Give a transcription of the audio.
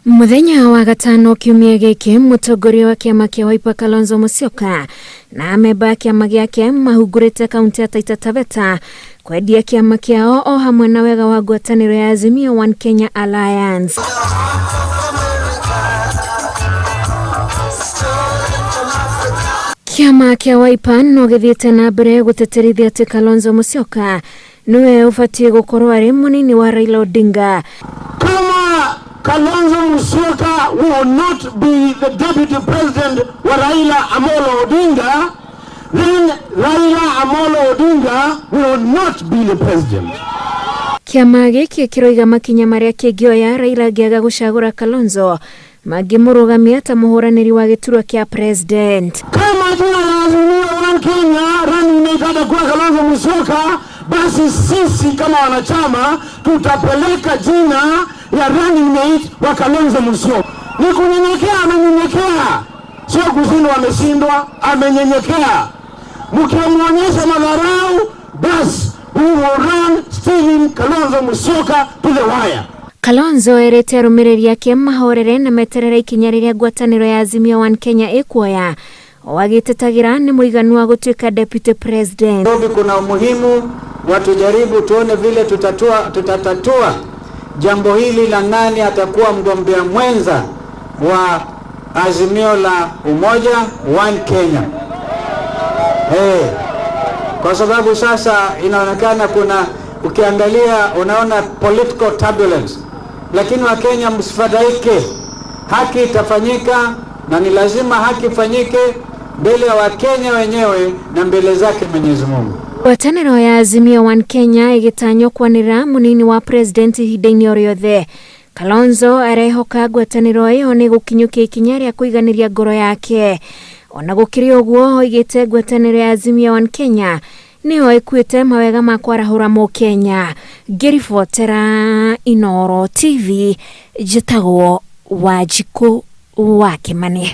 Muthenya wa gatano kiumia giki mũtongoria wa kĩama kĩa Wiper Kalonzo Musyoka na amemba a kĩama gĩake mahungurĩte kaunti ya Taita Taveta kwendia kĩama kĩao o hamwe na wega wa ngwatanĩro ya Azimio One Kenya Alliance. Kĩama kĩa Wiper no gĩthiĩte na mbere gũteterithia atĩ Kalonzo Musyoka niwe ũbatiĩ gũkorwo arĩ mũnini wa Raila Odinga. Kalonzo Musyoka will not be the deputy president wa Raila Amolo Odinga, then Raila Amolo Odinga will not be the president. Kĩama gĩkĩ kĩroiga makinya marĩa kĩngĩoya Raila angĩaga gũcagũra Kalonzo mangĩmũrũgamia ta mũhũranĩri wa gĩturwa kĩa president. Kama tunalazimia One Kenya running mate kwa Kalonzo Musyoka, basi sisi kama wanachama tutapeleka jina ya running mate wa Kalonzo Musyoka. Ni kunyenyekea, amenyenyekea. Sio kushindwa, ameshindwa, amenyenyekea. Mkimuonyesha madharau, basi we will run Stephen Kalonzo Musyoka to the wire. Kalonzo erete arũmĩrĩri ake mahorere na meterere ikinya rĩrĩa ngwatanĩro ya Azimio One Kenya ĩkuoya wagĩtetagira nĩ mũiganu wa gũtuĩka deputy president. Kuna umuhimu watujaribu tuone vile tutatatua jambo hili la nani atakuwa mgombea mwenza wa Azimio la Umoja One Kenya. Kwa sababu sasa inaonekana kuna, ukiangalia unaona political turbulence, lakini wa Kenya msifadhaike, haki itafanyika na ni lazima haki ifanyike mbele ya Wakenya wenyewe na mbele zake Mwenyezi Mungu. Ngwatanĩro ya Azimio One Kenya ĩgĩtanywo kwanĩra mũnini wa president ihinda-inĩ o rĩothe. Kalonzo arehoka ngwatanĩro ĩyo nĩ gũkinyũkia ikinya rĩa kũiganĩria ngoro yake. Ona gũkĩrĩ ũguo oigĩte ngwatanĩro ya Azimio One Kenya nĩyo ĩkuĩte mawega ma kwarahũra Mũkenya. Ngĩribotera Inooro TV, njĩtagwo Wanjikũ wa Kĩmani.